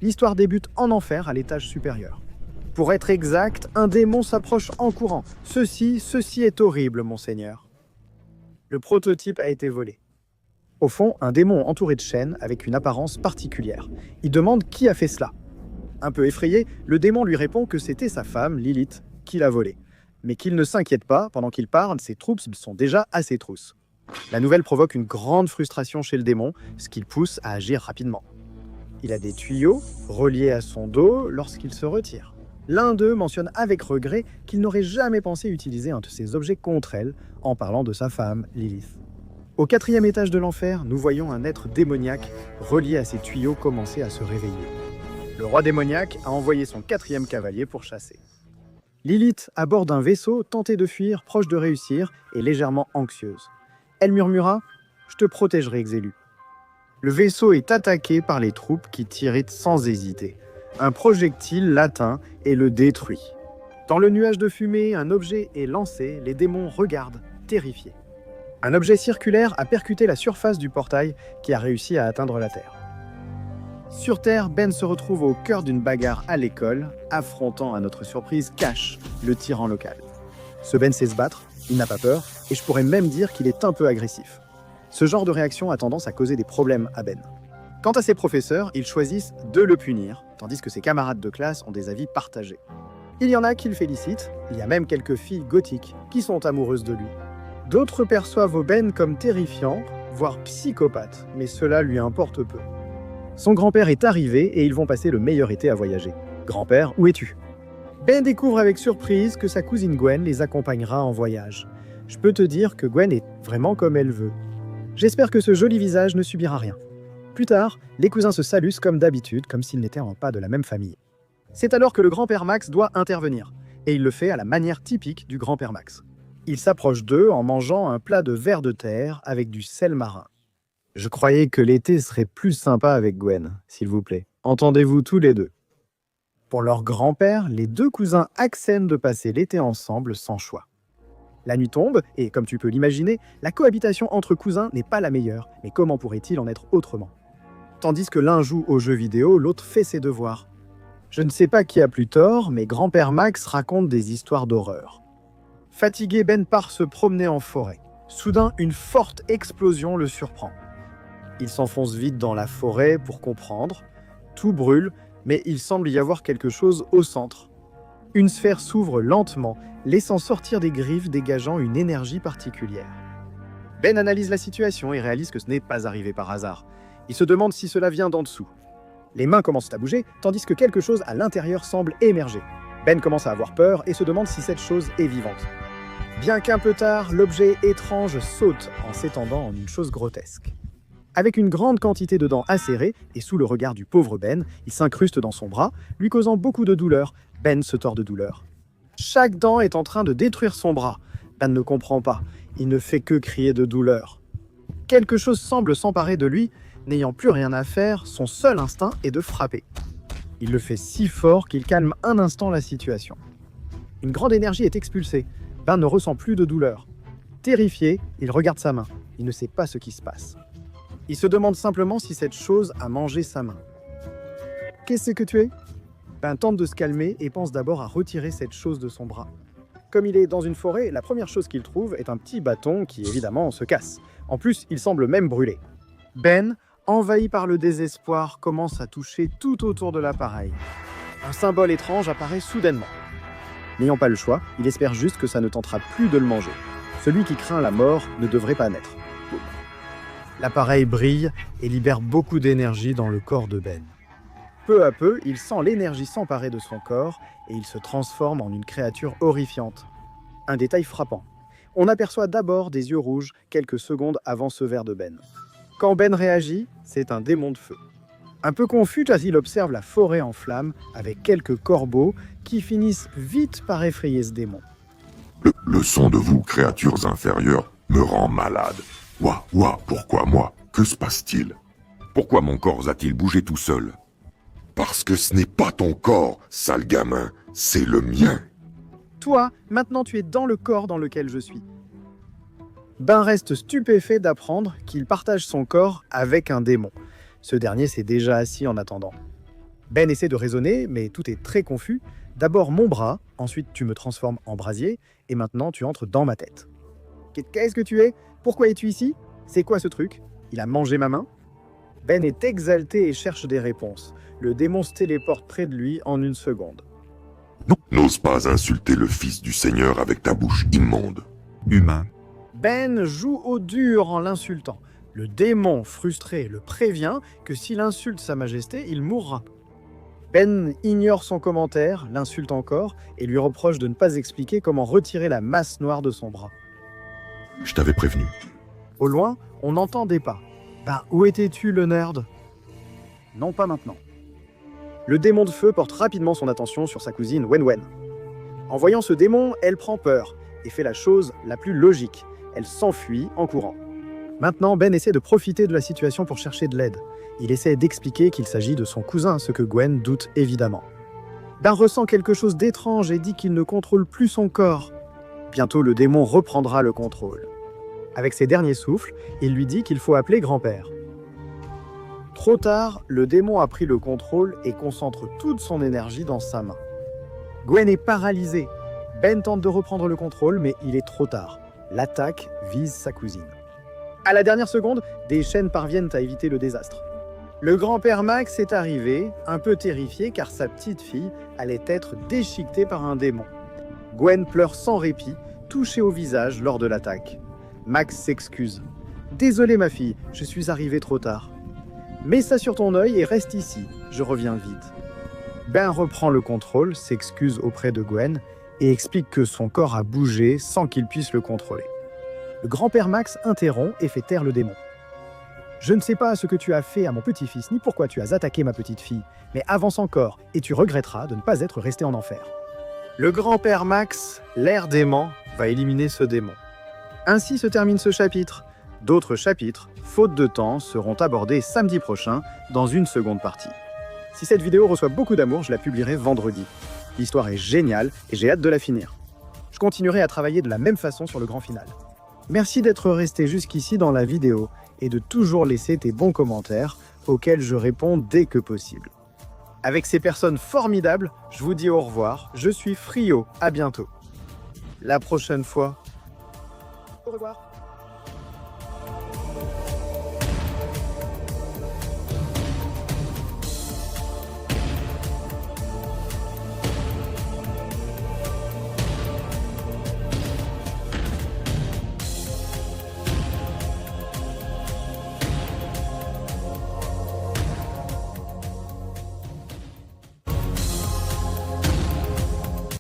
L'histoire débute en enfer à l'étage supérieur. Pour être exact, un démon s'approche en courant. Ceci est horrible, monseigneur. Le prototype a été volé. Au fond, un démon entouré de chaînes avec une apparence particulière. Il demande qui a fait cela. Un peu effrayé, le démon lui répond que c'était sa femme, Lilith, qui l'a volé. Mais qu'il ne s'inquiète pas, pendant qu'il parle, ses troupes sont déjà à ses trousses. La nouvelle provoque une grande frustration chez le démon, ce qui le pousse à agir rapidement. Il a des tuyaux reliés à son dos lorsqu'il se retire. L'un d'eux mentionne avec regret qu'il n'aurait jamais pensé utiliser un de ces objets contre elle en parlant de sa femme, Lilith. Au 4e étage de l'enfer, nous voyons un être démoniaque relié à ses tuyaux commencer à se réveiller. Le roi démoniaque a envoyé son 4e cavalier pour chasser. Lilith, à bord d'un vaisseau, tentait de fuir, proche de réussir et légèrement anxieuse. Elle murmura « Je te protégerai, Xélu ». Le vaisseau est attaqué par les troupes qui tirent sans hésiter. Un projectile l'atteint et le détruit. Dans le nuage de fumée, un objet est lancé, les démons regardent, terrifiés. Un objet circulaire a percuté la surface du portail qui a réussi à atteindre la Terre. Sur Terre, Ben se retrouve au cœur d'une bagarre à l'école, affrontant à notre surprise Cash, le tyran local. Ce Ben sait se battre, il n'a pas peur, et je pourrais même dire qu'il est un peu agressif. Ce genre de réaction a tendance à causer des problèmes à Ben. Quant à ses professeurs, ils choisissent de le punir, tandis que ses camarades de classe ont des avis partagés. Il y en a qui le félicitent, il y a même quelques filles gothiques qui sont amoureuses de lui. D'autres perçoivent Ben comme terrifiant, voire psychopathe, mais cela lui importe peu. Son grand-père est arrivé et ils vont passer le meilleur été à voyager. Grand-père, où es-tu? Ben découvre avec surprise que sa cousine Gwen les accompagnera en voyage. Je peux te dire que Gwen est vraiment comme elle veut. J'espère que ce joli visage ne subira rien. Plus tard, les cousins se saluent comme d'habitude, comme s'ils n'étaient pas de la même famille. C'est alors que le grand-père Max doit intervenir, et il le fait à la manière typique du grand-père Max. Il s'approche d'eux en mangeant un plat de vers de terre avec du sel marin. Je croyais que l'été serait plus sympa avec Gwen, s'il vous plaît. Entendez-vous tous les deux. Pour leur grand-père, les deux cousins accèdent de passer l'été ensemble sans choix. La nuit tombe, et comme tu peux l'imaginer, la cohabitation entre cousins n'est pas la meilleure, mais comment pourrait-il en être autrement? Tandis que l'un joue aux jeux vidéo, l'autre fait ses devoirs. Je ne sais pas qui a plus tort, mais grand-père Max raconte des histoires d'horreur. Fatigué, Ben part se promener en forêt. Soudain, une forte explosion le surprend. Il s'enfonce vite dans la forêt pour comprendre. Tout brûle, mais il semble y avoir quelque chose au centre. Une sphère s'ouvre lentement, laissant sortir des griffes dégageant une énergie particulière. Ben analyse la situation et réalise que ce n'est pas arrivé par hasard. Il se demande si cela vient d'en dessous. Les mains commencent à bouger, tandis que quelque chose à l'intérieur semble émerger. Ben commence à avoir peur et se demande si cette chose est vivante. Bien qu'un peu tard, l'objet étrange saute en s'étendant en une chose grotesque. Avec une grande quantité de dents acérées et sous le regard du pauvre Ben, il s'incruste dans son bras, lui causant beaucoup de douleur. Ben se tord de douleur. Chaque dent est en train de détruire son bras. Ben ne comprend pas, il ne fait que crier de douleur. Quelque chose semble s'emparer de lui, n'ayant plus rien à faire, son seul instinct est de frapper. Il le fait si fort qu'il calme un instant la situation. Une grande énergie est expulsée. Ben ne ressent plus de douleur. Terrifié, il regarde sa main. Il ne sait pas ce qui se passe. Il se demande simplement si cette chose a mangé sa main. Qu'est-ce que tu es? Ben tente de se calmer et pense d'abord à retirer cette chose de son bras. Comme il est dans une forêt, la première chose qu'il trouve est un petit bâton qui, évidemment, se casse. En plus, il semble même brûler. Ben, envahi par le désespoir, commence à toucher tout autour de l'appareil. Un symbole étrange apparaît soudainement. N'ayant pas le choix, il espère juste que ça ne tentera plus de le manger. Celui qui craint la mort ne devrait pas naître. L'appareil brille et libère beaucoup d'énergie dans le corps de Ben. Peu à peu, il sent l'énergie s'emparer de son corps et il se transforme en une créature horrifiante. Un détail frappant. On aperçoit d'abord des yeux rouges quelques secondes avant ce verre de Ben. Quand Ben réagit, c'est un démon de feu. Un peu confus, il observe la forêt en flammes avec quelques corbeaux qui finissent vite par effrayer ce démon. Le son de vous, créatures inférieures, me rend malade. Ouah, pourquoi moi? Que se passe-t-il? Pourquoi mon corps a-t-il bougé tout seul? Parce que ce n'est pas ton corps, sale gamin, c'est le mien. Toi, maintenant tu es dans le corps dans lequel je suis. Ben reste stupéfait d'apprendre qu'il partage son corps avec un démon. Ce dernier s'est déjà assis en attendant. Ben essaie de raisonner, mais tout est très confus. D'abord mon bras, ensuite tu me transformes en brasier, et maintenant tu entres dans ma tête. Qu'est-ce que tu es? Pourquoi es-tu ici? C'est quoi ce truc? Il a mangé ma main? Ben est exalté et cherche des réponses. Le démon se téléporte près de lui en une seconde. Non, n'ose pas insulter le Fils du Seigneur avec ta bouche immonde. Humain. Ben joue au dur en l'insultant. Le démon, frustré, le prévient que s'il insulte Sa Majesté, il mourra. Ben ignore son commentaire, l'insulte encore et lui reproche de ne pas expliquer comment retirer la masse noire de son bras. Je t'avais prévenu. Au loin, on entend des pas. Ben, où étais-tu, le nerd? Non, pas maintenant. Le démon de feu porte rapidement son attention sur sa cousine Wen. En voyant ce démon, elle prend peur et fait la chose la plus logique. Elle s'enfuit en courant. Maintenant, Ben essaie de profiter de la situation pour chercher de l'aide. Il essaie d'expliquer qu'il s'agit de son cousin, ce que Gwen doute évidemment. Ben ressent quelque chose d'étrange et dit qu'il ne contrôle plus son corps. Bientôt, le démon reprendra le contrôle. Avec ses derniers souffles, il lui dit qu'il faut appeler grand-père. Trop tard, le démon a pris le contrôle et concentre toute son énergie dans sa main. Gwen est paralysée. Ben tente de reprendre le contrôle, mais il est trop tard. L'attaque vise sa cousine. À la dernière seconde, des chaînes parviennent à éviter le désastre. Le grand-père Max est arrivé, un peu terrifié car sa petite fille allait être déchiquetée par un démon. Gwen pleure sans répit, touchée au visage lors de l'attaque. Max s'excuse. « Désolé ma fille, je suis arrivé trop tard. Mets ça sur ton œil et reste ici, je reviens vite. » Ben reprend le contrôle, s'excuse auprès de Gwen et explique que son corps a bougé sans qu'il puisse le contrôler. Le grand-père Max interrompt et fait taire le démon. « Je ne sais pas ce que tu as fait à mon petit-fils ni pourquoi tu as attaqué ma petite fille, mais avance encore et tu regretteras de ne pas être resté en enfer. » Le grand-père Max, l'air dément, va éliminer ce démon. Ainsi se termine ce chapitre. D'autres chapitres, faute de temps, seront abordés samedi prochain dans une seconde partie. Si cette vidéo reçoit beaucoup d'amour, je la publierai vendredi. L'histoire est géniale et j'ai hâte de la finir. Je continuerai à travailler de la même façon sur le grand final. Merci d'être resté jusqu'ici dans la vidéo et de toujours laisser tes bons commentaires auxquels je réponds dès que possible. Avec ces personnes formidables, je vous dis au revoir. Je suis Frio, à bientôt. La prochaine fois. Au revoir.